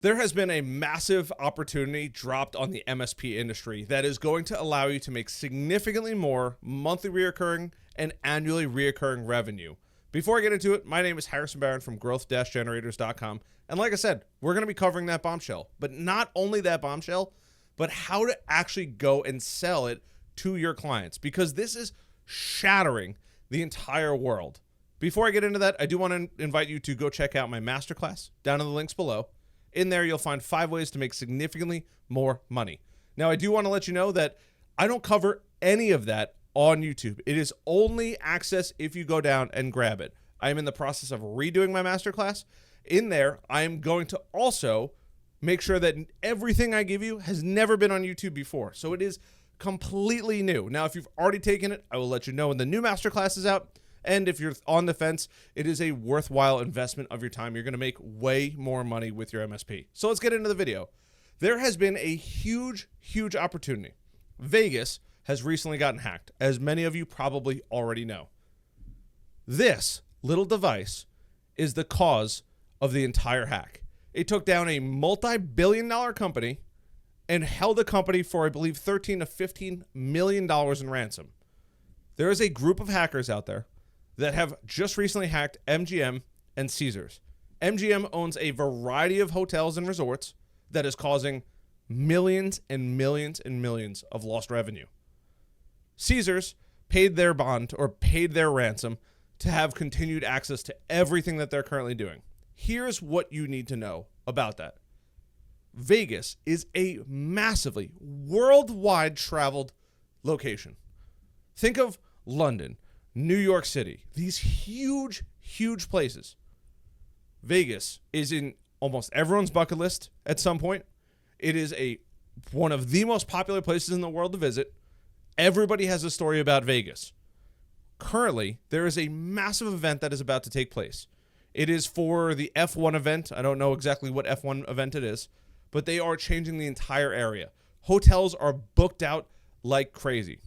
There has been a massive opportunity dropped on the MSP industry that is going to allow you to make significantly more monthly reoccurring and annually reoccurring revenue. Before I get into it, my name is Harrison Barron from growth-generators.com. And like I said, we're going to be covering that bombshell. But not only that bombshell, but how to actually go and sell it to your clients, because this is shattering the entire world. Before I get into that, I do want to invite you to go check out my masterclass down in the links below. In there, you'll find 5 ways to make significantly more money. Now, I do want to let you know that I don't cover any of that on YouTube. It is only access if you go down and grab it. I am in the process of redoing my masterclass. In there, I am going to also make sure that everything I give you has never been on YouTube before. So it is completely new. Now, if you've already taken it, I will let you know when the new masterclass is out. And if you're on the fence, it is a worthwhile investment of your time. You're going to make way more money with your MSP. So let's get into the video. There has been a huge opportunity. Vegas has recently gotten hacked, as many of you probably already know. This little device is the cause of the entire hack. It took down a multi-billion-dollar company and held the company for, I believe, $13 to $15 million in ransom. There is a group of hackers out there that have just recently hacked MGM and Caesars. MGM owns a variety of hotels and resorts that is causing millions and millions and millions of lost revenue. Caesars paid their bond or paid their ransom to have continued access to everything that they're currently doing. Here's what you need to know about that. Vegas is a massively worldwide traveled location. Think of London, New York City, these huge places. Vegas is in almost everyone's bucket list at some point. It is one of the most popular places in the world to visit. Everybody has a story about Vegas. Currently, there is a massive event that is about to take place. It is for the F1 event. I don't know exactly what F1 event it is, but they are changing the entire area. Hotels are booked out like crazy.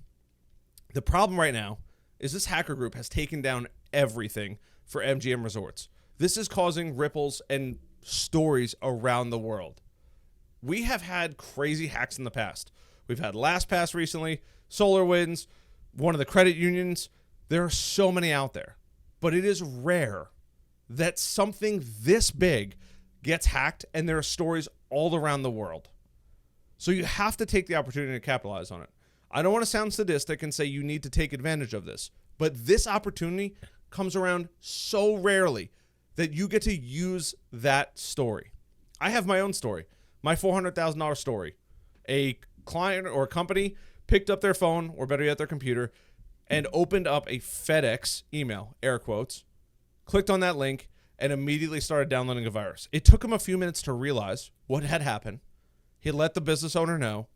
The problem right now is this hacker group has taken down everything for MGM Resorts. This is causing ripples and stories around the world. We have had crazy hacks in the past. We've had LastPass recently, SolarWinds, one of the credit unions. There are so many out there, but it is rare that something this big gets hacked, and there are stories all around the world. So you have to take the opportunity to capitalize on it. I don't want to sound sadistic and say you need to take advantage of this, but this opportunity comes around so rarely that you get to use that story. I have my own story, my $400,000 story. A client or a company picked up their phone, or better yet, their computer, and opened up a FedEx email, air quotes, clicked on that link, and immediately started downloading a virus. It took him a few minutes to realize what had happened. He let the business owner know,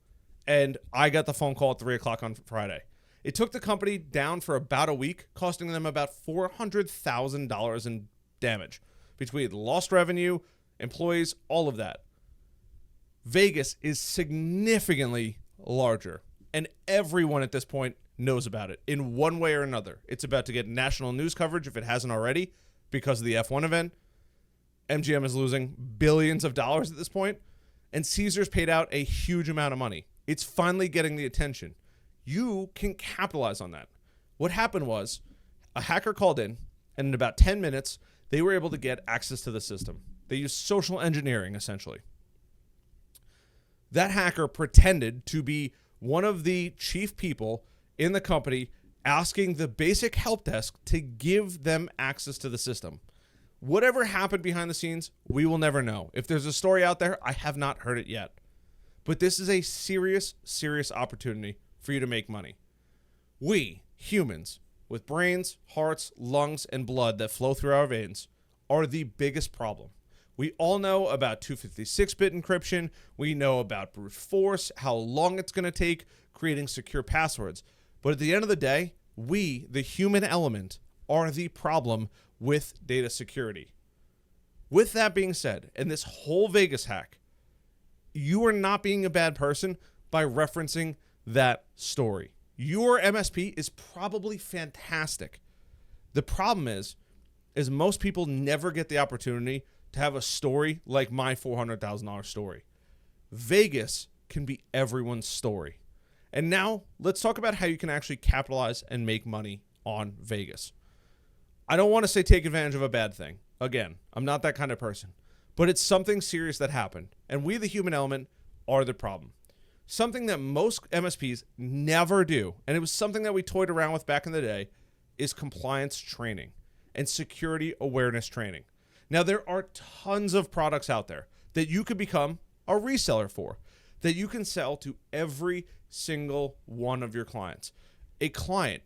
and I got the phone call at 3 o'clock on Friday. It took the company down for about a week, costing them about $400,000 in damage between lost revenue, employees, all of that. Vegas is significantly larger, and everyone at this point knows about it in one way or another. It's about to get national news coverage if it hasn't already because of the F1 event. MGM is losing billions of dollars at this point, and Caesars paid out a huge amount of money. It's finally getting the attention. You can capitalize on that. What happened was a hacker called in, and in about 10 minutes, they were able to get access to the system. They used social engineering, essentially. That hacker pretended to be one of the chief people in the company, asking the basic help desk to give them access to the system. Whatever happened behind the scenes, we will never know. If there's a story out there, I have not heard it yet. But this is a serious opportunity for you to make money. We, humans, with brains, hearts, lungs, and blood that flow through our veins, are the biggest problem. We all know about 256-bit encryption. We know about brute force, how long it's going to take creating secure passwords. But at the end of the day, we, the human element, are the problem with data security. With that being said, and this whole Vegas hack, you are not being a bad person by referencing that story. Your MSP is probably fantastic. The problem is most people never get the opportunity to have a story like my $400,000 story. Vegas can be everyone's story. And now let's talk about how you can actually capitalize and make money on Vegas. I don't want to say take advantage of a bad thing. Again, I'm not that kind of person. But it's something serious that happened. And we, the human element, are the problem. Something that most MSPs never do, and it was something that we toyed around with back in the day, is compliance training and security awareness training. Now, there are tons of products out there that you could become a reseller for, that you can sell to every single one of your clients. A client,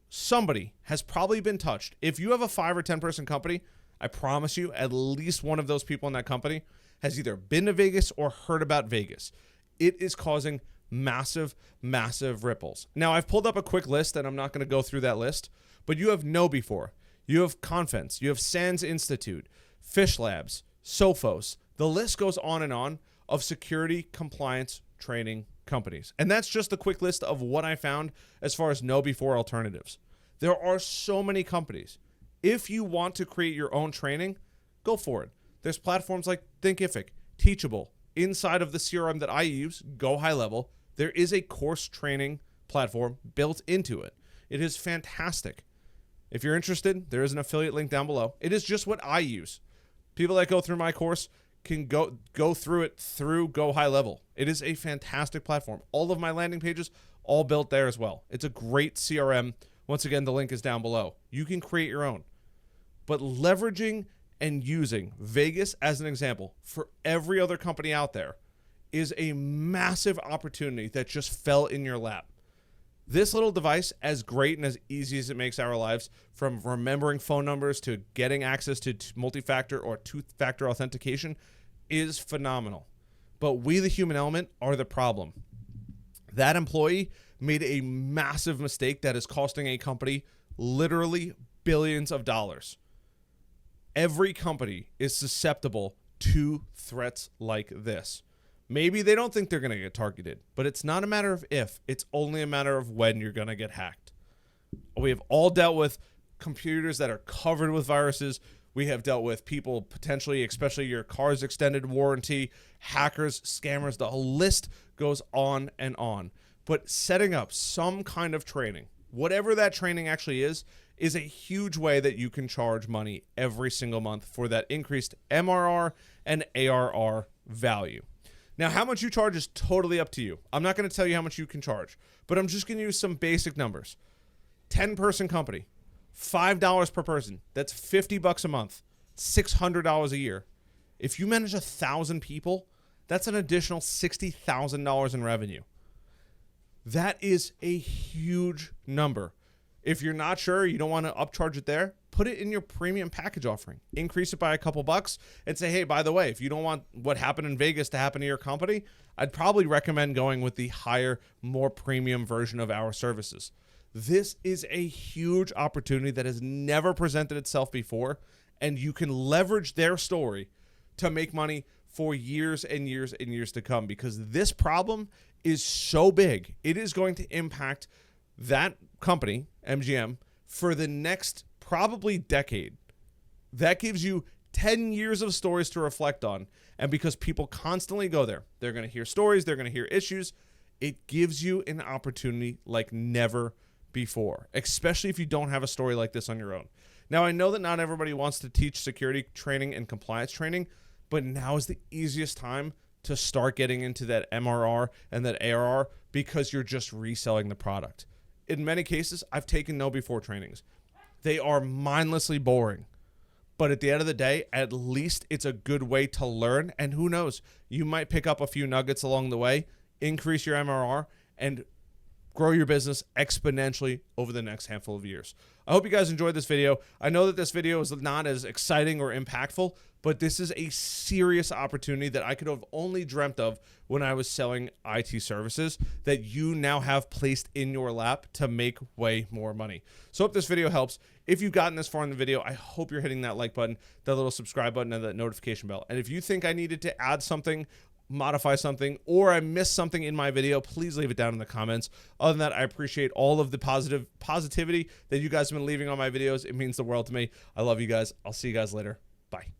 somebody has probably been touched. If you have a 5 or 10 person company, I promise you at least one of those people in that company has either been to Vegas or heard about Vegas. It is causing massive, massive ripples. Now, I've pulled up a quick list, and I'm not going to go through that list, but you have KnowBe4, you have Confence, you have Sands Institute, Fish Labs, Sophos. The list goes on and on of security compliance training companies. And that's just a quick list of what I found as far as KnowBe4 alternatives. There are so many companies. If you want to create your own training, go for it. There's platforms like Thinkific, Teachable. Inside of the CRM that I use, Go High Level, there is a course training platform built into it. It is fantastic. If you're interested, there is an affiliate link down below. It is just what I use. People that go through my course can go through it through Go High Level. It is a fantastic platform. All of my landing pages, all built there as well. It's a great CRM. Once again, the link is down below. You can create your own. But leveraging and using Vegas as an example for every other company out there is a massive opportunity that just fell in your lap. This little device, as great and as easy as it makes our lives, from remembering phone numbers to getting access to multi-factor or two-factor authentication, is phenomenal. But we, the human element, are the problem. That employee made a massive mistake that is costing a company literally billions of dollars. Every company is susceptible to threats like this. Maybe they don't think they're going to get targeted, but it's not a matter of if, it's only a matter of when you're going to get hacked. We have all dealt with computers that are covered with viruses. We have dealt with people potentially, especially your car's extended warranty, hackers, scammers, the whole list goes on and on. But setting up some kind of training, whatever that training actually is a huge way that you can charge money every single month for that increased MRR and ARR value. Now, how much you charge is totally up to you. I'm not going to tell you how much you can charge, but I'm just going to use some basic numbers. 10-person company, $5 per person. That's $50 a month, $600 a year. If you manage 1,000 people, that's an additional $60,000 in revenue. That is a huge number. If you're not sure, you don't want to upcharge it there, put it in your premium package offering. Increase it by a couple bucks and say, hey, by the way, if you don't want what happened in Vegas to happen to your company, I'd probably recommend going with the higher, more premium version of our services. This is a huge opportunity that has never presented itself before, and you can leverage their story to make money for years and years and years to come, because this problem is so big. It is going to impact that company, MGM, for the next probably decade. That gives you 10 years of stories to reflect on. And because people constantly go there, they're going to hear stories, they're going to hear issues. It gives you an opportunity like never before, especially if you don't have a story like this on your own. Now, I know that not everybody wants to teach security training and compliance training, but now is the easiest time to start getting into that MRR and that ARR because you're just reselling the product. In many cases, I've taken KnowBe4 trainings. They are mindlessly boring. But at the end of the day, at least it's a good way to learn. And who knows, you might pick up a few nuggets along the way, increase your MRR, and grow your business exponentially over the next handful of years. I hope you guys enjoyed this video. I know that this video is not as exciting or impactful, but this is a serious opportunity that I could have only dreamt of when I was selling IT services that you now have placed in your lap to make way more money. So I hope this video helps. If you've gotten this far in the video, I hope you're hitting that like button, that little subscribe button, and that notification bell. And if you think I needed to add something, modify something, or I missed something in my video, please leave it down in the comments. Other than that, I appreciate all of the positivity that you guys have been leaving on my videos. It means the world to me. I love you guys. I'll see you guys later. Bye.